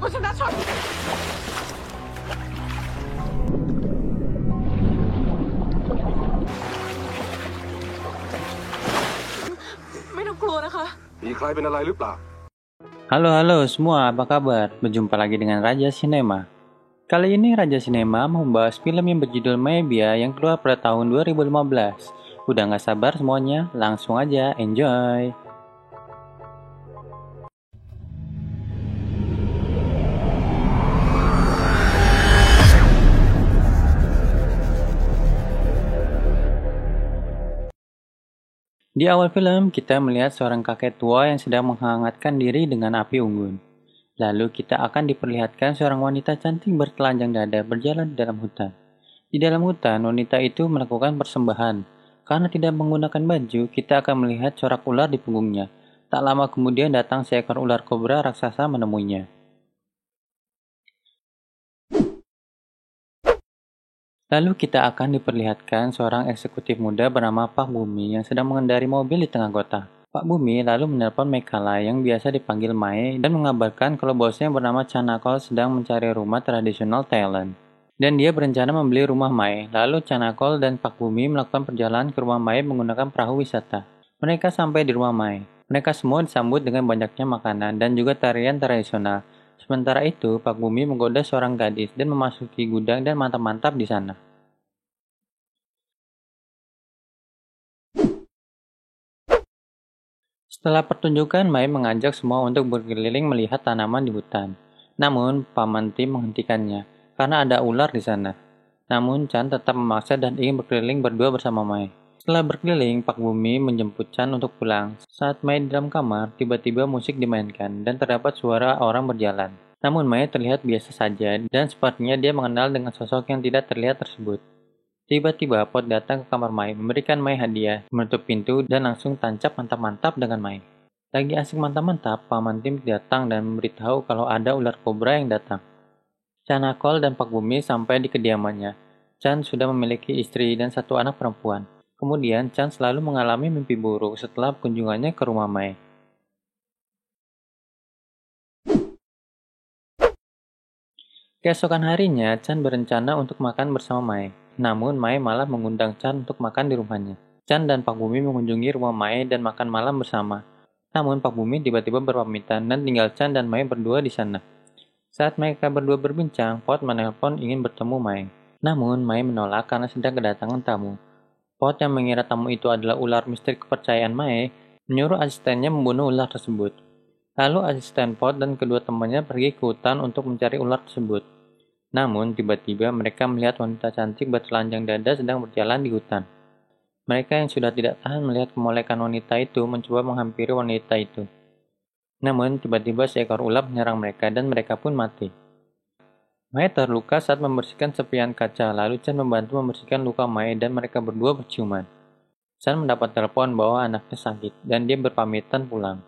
我去拿水。ไม่ต้องกลัวนะคะ มีใครเป็นอะไรหรือเปล่า Halo semua, apa kabar? Berjumpa lagi dengan Raja Sinema. Kali ini Raja Sinema membahas film yang berjudul Maebia yang keluar pada tahun 2015. Udah nggak sabar semuanya, langsung aja enjoy! Di awal film, kita melihat seorang kakek tua yang sedang menghangatkan diri dengan api unggun. Lalu kita akan diperlihatkan seorang wanita cantik bertelanjang dada berjalan di dalam hutan. Di dalam hutan, wanita itu melakukan persembahan. Karena tidak menggunakan baju, kita akan melihat corak ular di punggungnya. Tak lama kemudian datang seekor ular kobra raksasa menemuinya. Lalu kita akan diperlihatkan seorang eksekutif muda bernama Pak Bumi yang sedang mengendari mobil di tengah kota. Pak Bumi lalu menelpon Mekala yang biasa dipanggil Mae dan mengabarkan kalau bosnya bernama Canakol sedang mencari rumah tradisional Thailand. Dan dia berencana membeli rumah Mae. Lalu Canakol dan Pak Bumi melakukan perjalanan ke rumah Mae menggunakan perahu wisata. Mereka sampai di rumah Mae. Mereka semua disambut dengan banyaknya makanan dan juga tarian tradisional. Sementara itu, Pak Bumi menggoda seorang gadis dan memasuki gudang dan mantap-mantap di sana. Setelah pertunjukan, Mai mengajak semua untuk berkeliling melihat tanaman di hutan. Namun, Paman Tim menghentikannya, karena ada ular di sana. Namun, Chan tetap memaksa dan ingin berkeliling berdua bersama Mai. Setelah berkeliling, Pak Bumi menjemput Chan untuk pulang. Saat Mai di dalam kamar, tiba-tiba musik dimainkan dan terdapat suara orang berjalan. Namun, Mai terlihat biasa saja dan sepertinya dia mengenal dengan sosok yang tidak terlihat tersebut. Tiba-tiba Pot datang ke kamar Mai, memberikan Mai hadiah, menutup pintu, dan langsung tancap mantap-mantap dengan Mai. Lagi asik mantap-mantap, Paman Tim datang dan memberitahu kalau ada ular kobra yang datang. Canakol dan Pak Bumi sampai di kediamannya. Chan sudah memiliki istri dan satu anak perempuan. Kemudian Chan selalu mengalami mimpi buruk setelah kunjungannya ke rumah Mai. Keesokan harinya, Chan berencana untuk makan bersama Mai. Namun, Mai malah mengundang Chan untuk makan di rumahnya. Chan dan Pak Bumi mengunjungi rumah Mai dan makan malam bersama. Namun, Pak Bumi tiba-tiba berpamitan dan tinggal Chan dan Mai berdua di sana. Saat mereka berdua berbincang, Pot menelpon ingin bertemu Mai. Namun, Mai menolak karena sedang kedatangan tamu. Pot yang mengira tamu itu adalah ular misteri kepercayaan Mai, menyuruh asistennya membunuh ular tersebut. Lalu asisten Pot dan kedua temannya pergi ke hutan untuk mencari ular tersebut. Namun, tiba-tiba mereka melihat wanita cantik bertelanjang dada sedang berjalan di hutan. Mereka yang sudah tidak tahan melihat kemolekan wanita itu mencoba menghampiri wanita itu. Namun, tiba-tiba seekor ular menyerang mereka dan mereka pun mati. Mai terluka saat membersihkan serpihan kaca, lalu Chan membantu membersihkan luka Mai dan mereka berdua berciuman. Chan mendapat telepon bahwa anaknya sakit dan dia berpamitan pulang.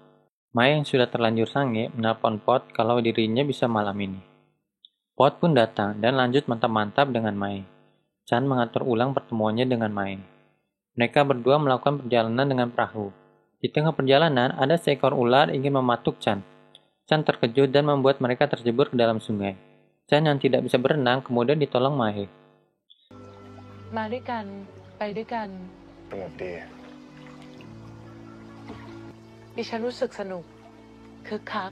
Mai yang sudah terlanjur sange menelpon Pot kalau dirinya bisa malam ini. Pot pun datang dan lanjut mantap-mantap dengan Mai. Chan mengatur ulang pertemuannya dengan Mai. Mereka berdua melakukan perjalanan dengan perahu. Di tengah perjalanan, ada seekor ular ingin mematuk Chan. Chan terkejut dan membuat mereka terjebur ke dalam sungai. Chan yang tidak bisa berenang kemudian ditolong Mai. มาด้วยกันไปด้วยกัน สนุกดี ดิฉันรู้สึกสนุกคึกคัก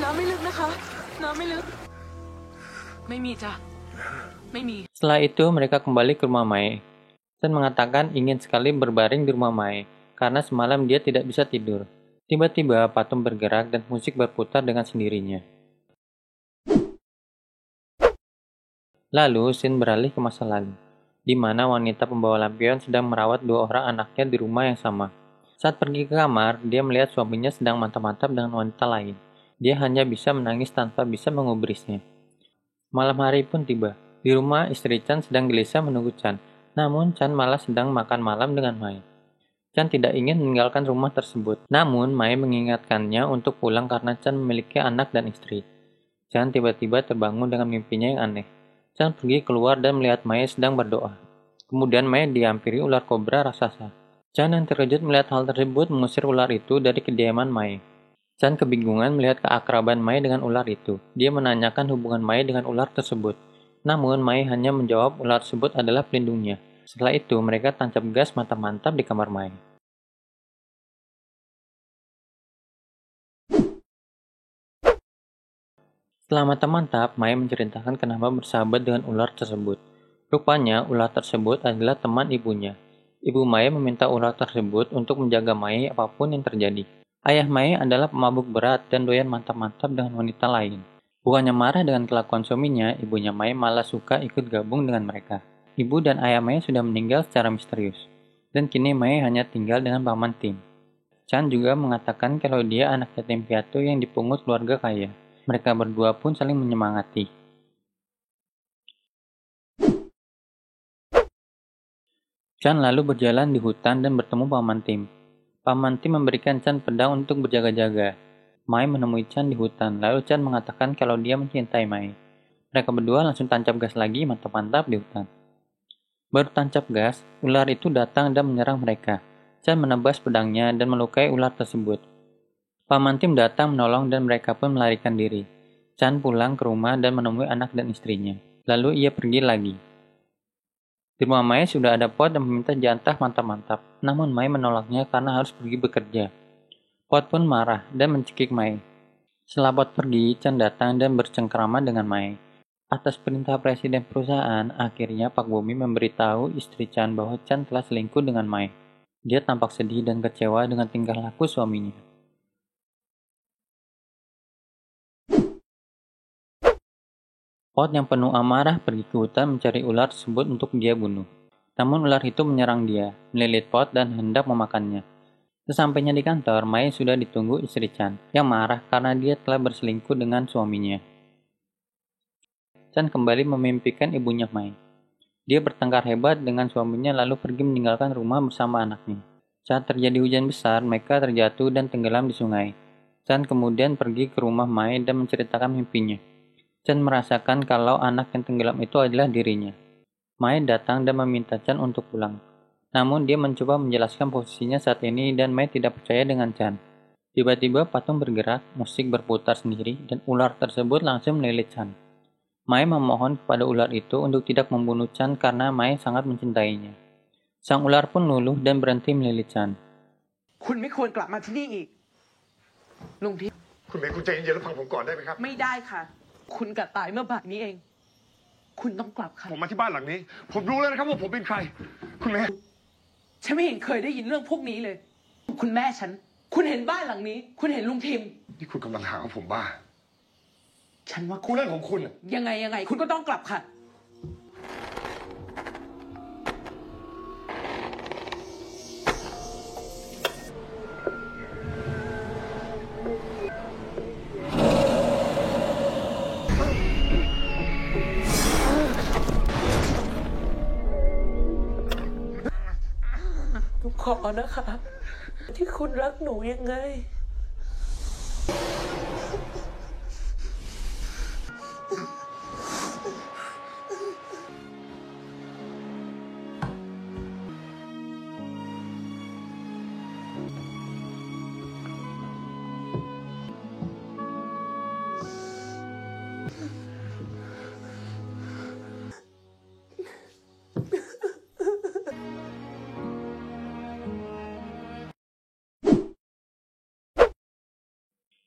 น้ำไม่ลึกนะคะ น้ำไม่ลึก ไม่มีจ้ะ ไม่มี Setelah itu, mereka kembali ke rumah Mai. Chan mengatakan ingin sekali berbaring di rumah Mai, karena semalam dia tidak bisa tidur. Tiba-tiba, patung bergerak dan musik berputar dengan sendirinya. Lalu, scene beralih ke masa lalu, di mana wanita pembawa lampion sedang merawat dua orang anaknya di rumah yang sama. Saat pergi ke kamar, dia melihat suaminya sedang mantap-mantap dengan wanita lain. Dia hanya bisa menangis tanpa bisa mengubrisnya. Malam hari pun tiba. Di rumah, istri Chan sedang gelisah menunggu Chan. Namun, Chan malah sedang makan malam dengan Mai. Chan tidak ingin meninggalkan rumah tersebut. Namun, Mai mengingatkannya untuk pulang karena Chan memiliki anak dan istri. Chan tiba-tiba terbangun dengan mimpinya yang aneh. Chan pergi keluar dan melihat Mai sedang berdoa. Kemudian Mai dihampiri ular kobra raksasa. Chan yang terkejut melihat hal tersebut mengusir ular itu dari kediaman Mai. Chan kebingungan melihat keakraban Mai dengan ular itu. Dia menanyakan hubungan Mai dengan ular tersebut. Namun Mai hanya menjawab ular tersebut adalah pelindungnya. Setelah itu mereka tancap gas mantap-mantap di kamar Mai. Setelah mantap-mantap, Mai menceritakan kenapa bersahabat dengan ular tersebut. Rupanya ular tersebut adalah teman ibunya. Ibu Mai meminta ular tersebut untuk menjaga Mai apapun yang terjadi. Ayah Mai adalah pemabuk berat dan doyan mantap-mantap dengan wanita lain. Bukannya marah dengan kelakuan suaminya, ibunya Mai malah suka ikut gabung dengan mereka. Ibu dan ayah Mai sudah meninggal secara misterius. Dan kini Mai hanya tinggal dengan paman Tim. Chan juga mengatakan kalau dia anak yatim piatu yang dipungut keluarga kaya. Mereka berdua pun saling menyemangati. Chan lalu berjalan di hutan dan bertemu Paman Tim. Paman Tim memberikan Chan pedang untuk berjaga-jaga. Mai menemui Chan di hutan, lalu Chan mengatakan kalau dia mencintai Mai. Mereka berdua langsung tancap gas lagi mantap-mantap di hutan. Baru tancap gas, ular itu datang dan menyerang mereka. Chan menebas pedangnya dan melukai ular tersebut. Paman Tim datang menolong dan mereka pun melarikan diri. Chan pulang ke rumah dan menemui anak dan istrinya. Lalu ia pergi lagi. Di rumah Mai sudah ada Pot yang meminta jantah mantap-mantap. Namun Mai menolaknya karena harus pergi bekerja. Pot pun marah dan mencekik Mai. Setelah Pot pergi, Chan datang dan bercengkrama dengan Mai. Atas perintah presiden perusahaan, akhirnya Pak Bumi memberitahu istri Chan bahwa Chan telah selingkuh dengan Mai. Dia tampak sedih dan kecewa dengan tingkah laku suaminya. Pot yang penuh amarah pergi ke hutan mencari ular tersebut untuk dia bunuh. Namun ular itu menyerang dia, melilit Pot dan hendak memakannya. Sesampainya di kantor, Mai sudah ditunggu istri Chan, yang marah karena dia telah berselingkuh dengan suaminya. Chan kembali memimpikan ibunya Mai. Dia bertengkar hebat dengan suaminya lalu pergi meninggalkan rumah bersama anaknya. Saat terjadi hujan besar, mereka terjatuh dan tenggelam di sungai. Chan kemudian pergi ke rumah Mai dan menceritakan mimpinya. Chan merasakan kalau anak yang tenggelam itu adalah dirinya. Mai datang dan meminta Chan untuk pulang. Namun dia mencoba menjelaskan posisinya saat ini dan Mai tidak percaya dengan Chan. Tiba-tiba patung bergerak, musik berputar sendiri, dan ular tersebut langsung melilit Chan. Mai memohon kepada ular itu untuk tidak membunuh Chan karena Mai sangat mencintainya. Sang ular pun luluh dan berhenti melilit Chan. คุณไม่ควรกลับมาที่นี่อีกลุงทิพย์ คุณเมย์คุณใจเย็นๆแล้วฟังผมก่อนได้ไหมครับ ไม่ได้ค่ะ คุณกะตายเมื่อบ่ายนี้เอง คุณต้องกลับค่ะ ผมมาที่บ้านหลังนี้ ผมรู้แล้วนะครับว่าผมเป็นใคร คุณเมย์ ฉันไม่เห็นเคยได้ยินเรื่องพวกนี้เลย คุณแม่ฉัน คุณเห็นบ้านหลังนี้ คุณเห็นลุงทิม นี่คุณกำลังหาว่าผมบ้า ฉันว่า คุณเรื่องของคุณน่ะ ยังไง คุณก็ต้องกลับค่ะ หนูขอนะคะ ที่คุณรักหนูยังไง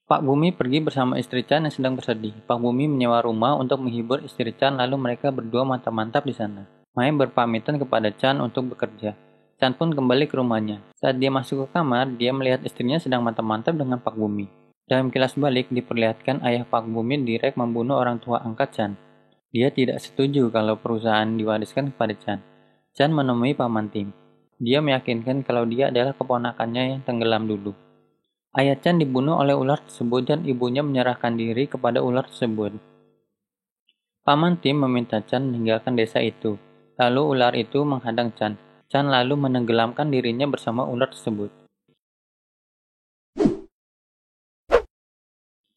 Pak Bumi pergi bersama istri Chan yang sedang bersedih. Pak Bumi menyewa rumah untuk menghibur istri Chan lalu mereka berdua mantap-mantap di sana. Mai berpamitan kepada Chan untuk bekerja. Chan pun kembali ke rumahnya. Saat dia masuk ke kamar, dia melihat istrinya sedang mantap-mantap dengan Pak Bumi. Dalam kilas balik diperlihatkan ayah Pak Bumi direk membunuh orang tua angkat Chan. Dia tidak setuju kalau perusahaan diwariskan kepada Chan. Chan menemui Paman Tim. Dia meyakinkan kalau dia adalah keponakannya yang tenggelam dulu. Ayah Chan dibunuh oleh ular tersebut dan ibunya menyerahkan diri kepada ular tersebut. Paman Tim meminta Chan meninggalkan desa itu. Lalu ular itu menghadang Chan. Chan lalu menenggelamkan dirinya bersama ular tersebut.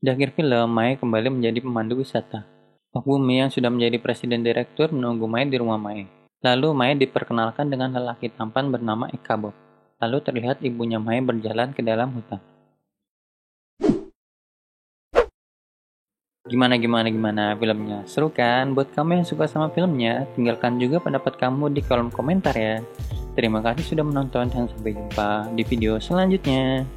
Di akhir film, Mae kembali menjadi pemandu wisata. Pak Bumi yang sudah menjadi presiden direktur menunggu Mae di rumah Mae. Lalu Mae diperkenalkan dengan lelaki tampan bernama Eka Bob. Lalu terlihat ibunya Mae berjalan ke dalam hutan. Gimana filmnya? Seru kan? Buat kamu yang suka sama filmnya, tinggalkan juga pendapat kamu di kolom komentar ya. Terima kasih sudah menonton dan sampai jumpa di video selanjutnya.